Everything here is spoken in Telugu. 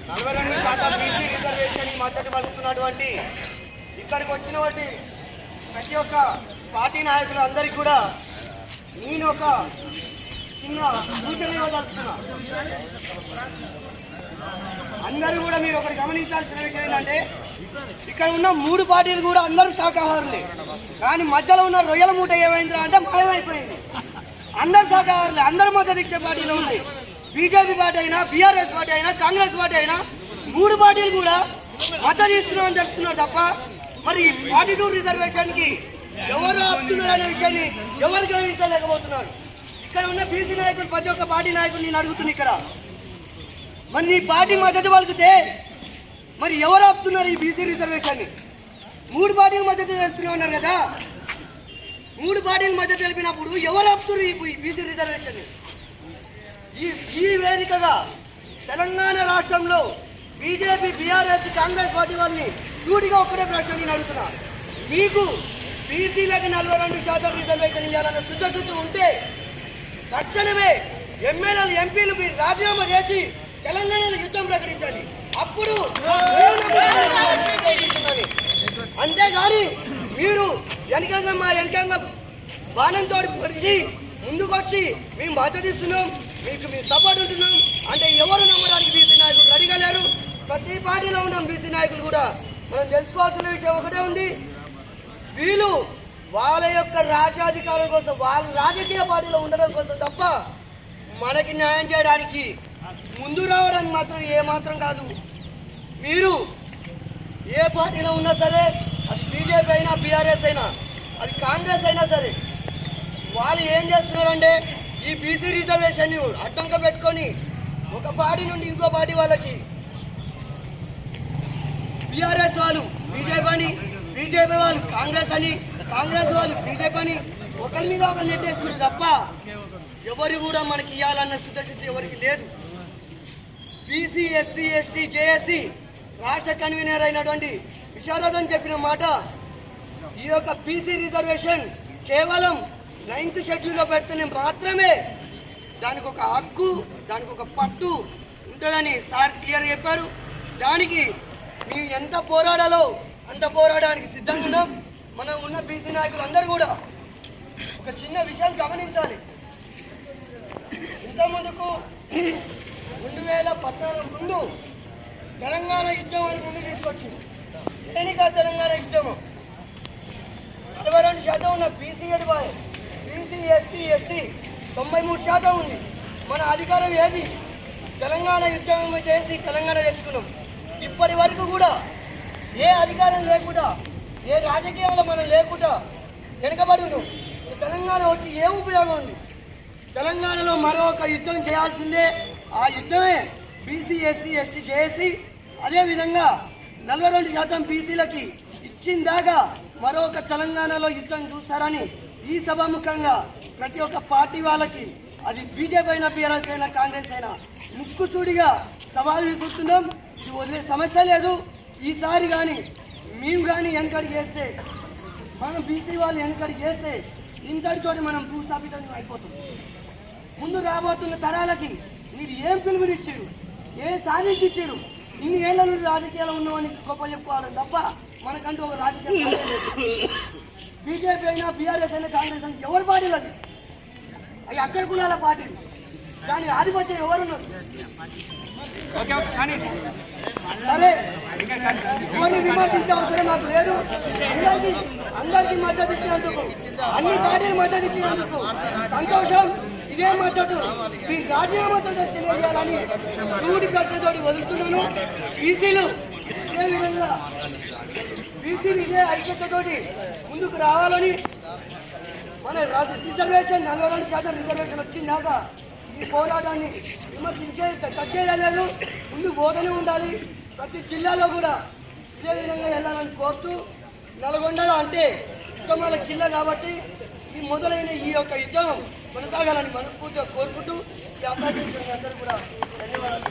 42% బీసీ రిజర్వేషన్ మద్దతు పలుకుతున్నటువంటి ఇక్కడికి వచ్చినటువంటి ప్రతి ఒక్క పార్టీ నాయకులు అందరికీ కూడా నేను ఒక చిన్న సూచన ఇవ్వదలుచుకున్నా. అందరూ కూడా మీరు ఒకటి గమనించాల్సిన విషయం ఏంటంటే ఇక్కడ ఉన్న 3 పార్టీలు కూడా అందరూ శాఖాహారులే, కానీ మధ్యలో ఉన్న రొయ్యల మూట ఏమైందిరా అంటే మాయమైపోయింది. అందరు శాఖాహారులే, అందరు మద్దతు ఇచ్చే పార్టీలో ఉంది. బీజేపీ పార్టీ అయినా, బీఆర్ఎస్ పార్టీ అయినా, కాంగ్రెస్ పార్టీ అయినా 3 పార్టీలు కూడా మద్దతు ఇస్తున్నామని చెప్తున్నారు తప్ప మరి 42 రిజర్వేషన్కి ఎవరు ఆపుతున్నారు అనే విషయాన్ని ఎవరు గమనించలేకపోతున్నారు. ఇక్కడ ఉన్న బీసీ నాయకులు ప్రతి ఒక్క పార్టీ నాయకులు నేను అడుగుతున్నా, ఇక్కడ మరి నీ పార్టీ మద్దతు పలికితే మరి ఎవరు ఆపుతున్నారు ఈ బీసీ రిజర్వేషన్ని? 3 పార్టీలు మద్దతు తెలుపుతున్నా ఉన్నారు కదా, 3 పార్టీలు మద్దతు తెలిపినప్పుడు ఎవరు ఆపుతున్నారు ఈ బీసీ రిజర్వేషన్ని? ఈ వేదికగా తెలంగాణ రాష్ట్రంలో బీజేపీ, బీఆర్ఎస్, కాంగ్రెస్ పార్టీ వాళ్ళని సూటిగా ఒక్కటే ప్రశ్న నేను అడుగుతున్నా. మీకు బీసీలకు 42% రిజర్వేషన్ ఇవ్వాలన్న శుద్ధశుద్ధి ఉంటే తక్షణమే ఎమ్మెల్యేలు, ఎంపీలు మీరు రాజీనామా చేసి తెలంగాణలో యుద్ధం ప్రకటించండి. అప్పుడు అంతేగాని మీరు వెనకంగా బాణంతో పొడిచి ముందుకొచ్చి మేము మద్దతు ఇస్తున్నాం, మీకు మీ సపోర్ట్ ఉంటున్నాం అంటే ఎవరు నమ్మడానికి బీసీ నాయకులు రెడీగా లేరు. ప్రతి పార్టీలో ఉన్నాం బీసీ నాయకులు కూడా. మనం తెలుసుకోవాల్సిన విషయం ఒకటే ఉంది, వీళ్ళు వాళ్ళ యొక్క రాజ్యాధికారం కోసం, వాళ్ళ రాజకీయ పార్టీలో ఉండడం కోసం తప్ప మనకి న్యాయం చేయడానికి ముందు రావడానికి మాత్రం ఏమాత్రం కాదు. మీరు ఏ పార్టీలో ఉన్నా సరే, అది బీజేపీ అయినా, బీఆర్ఎస్ అయినా, అది కాంగ్రెస్ అయినా సరే, వాళ్ళు ఏం చేస్తున్నారంటే ఈ బీసీ రిజర్వేషన్ అడ్డంక పెట్టుకొని ఒక పార్టీ నుండి ఇంకో పార్టీ వాళ్ళకి, బీఆర్ఎస్ వాళ్ళు బీజేపీ అని, బీజేపీ వాళ్ళు కాంగ్రెస్ అని, కాంగ్రెస్ వాళ్ళు బీజేపీ అని ఒకరి మీద ఒకరు నెట్టేసుకున్నారు తప్ప ఎవరు కూడా మనకి ఇవ్వాలన్న శుద్ధశుద్ధి ఎవరికి లేదు. బీసీ, ఎస్సీ, ఎస్టీ, జేఏసీ రాష్ట్ర కన్వీనర్ అయినటువంటి విశారదన్ చెప్పిన మాట, ఈ యొక్క బీసీ రిజర్వేషన్ కేవలం 9th షెడ్యూల్లో పెడితేనే మాత్రమే దానికి ఒక హక్కు, దానికి ఒక పట్టు ఉంటుందని సార్ క్లియర్ చెప్పారు. దానికి మేము ఎంత పోరాడాలో అంత పోరాడడానికి సిద్ధంగా ఉన్నాం. మనం ఉన్న బీసీ నాయకులు అందరూ కూడా ఒక చిన్న విషయం గమనించాలి. ఇంతకుముందుకు 2014 ముందు తెలంగాణ యుద్ధం అని ముందు తీసుకొచ్చింది. దేనికా తెలంగాణ యుద్ధము? 22% ఉన్న బీసీ ఎడిపోయి, బీసీ, ఎస్సీ, ఎస్టీ 93% ఉంది. మన అధికారం ఏది? తెలంగాణ యుద్ధం చేసి తెలంగాణ తెచ్చుకున్నాం. ఇప్పటి వరకు కూడా ఏ అధికారం లేకుండా, ఏ రాజకీయంలో మనం లేకుండా వెనుకబడి ఉన్నాం. తెలంగాణ వచ్చి ఏ ఉపయోగం ఉంది? తెలంగాణలో మరొక యుద్ధం చేయాల్సిందే. ఆ యుద్ధమే బీసీ, ఎస్సీ, ఎస్టీ చేసి అదేవిధంగా 42% బీసీలకి ఇచ్చిందాకా మరొక తెలంగాణలో యుద్ధం చూస్తారని ఈ సభాముఖంగా ప్రతి ఒక్క పార్టీ వాళ్ళకి, అది బీజేపీ అయినా, బీఆర్ఎస్ అయినా, కాంగ్రెస్ అయినా ముక్కుసూడిగా సవాలు విసురుతున్నాం. ఇది వదిలే సమస్య లేదు. ఈసారి కానీ మేము కానీ వెనకడికి వేస్తే, మనం బీసీ వాళ్ళు వెనకడికి వేస్తే ఇంతటితో మనం భూస్థాపితం అయిపోతాం. ముందు రాబోతున్న తరాలకి మీరు ఏం పిలుపునిచ్చారు, ఏం సాధించారు? ఇన్ని ఏళ్ల నుండి రాజకీయాలు ఉన్నామని గొప్ప చెప్పుకోవాలని తప్ప మనకంటూ ఒక రాజకీయం బీజేపీ అయినా, బీఆర్ఎస్ అయినా, కాంగ్రెస్ అయినా ఎవరి పార్టీలు అది? అవి అక్కడ కులాల పార్టీలు, కానీ ఆధిపత్యం ఎవరున్నారు? సరే, ఎవరిని విమర్శించే అవసరం మాకు లేదు. అందరికీ మద్దతు ఇచ్చినందుకు, అన్ని పార్టీలు మద్దతు ఇచ్చినందుకు సంతోషం. ఇదే మద్దతు మీ రాజీనామాతో తెలియజేయాలని సూటి ప్రశ్నతో వదులుతున్నాను. బీసీలు ఇదే విధంగా, బీసీలు ఇదే ఐక్యతతోటి ముందుకు రావాలని, మన రిజర్వేషన్ 42% రిజర్వేషన్ వచ్చిందాకా ఈ పోరాటాన్ని విమర్శించే తగ్గేదే లేదు, ముందు పోతూనే ఉండాలి. ప్రతి జిల్లాలో కూడా ఇదే విధంగా వెళ్ళాలని కోరుతూ, నల్గొండలో అంటే ఉత్తమాల కిల్ల కాబట్టి ఈ మొదలైన ఈ యొక్క యుద్ధం కొనసాగాలని మనస్ఫూర్తిగా కోరుకుంటూ ఈ అవకాశం అందరూ కూడా ధన్యవాదాలు.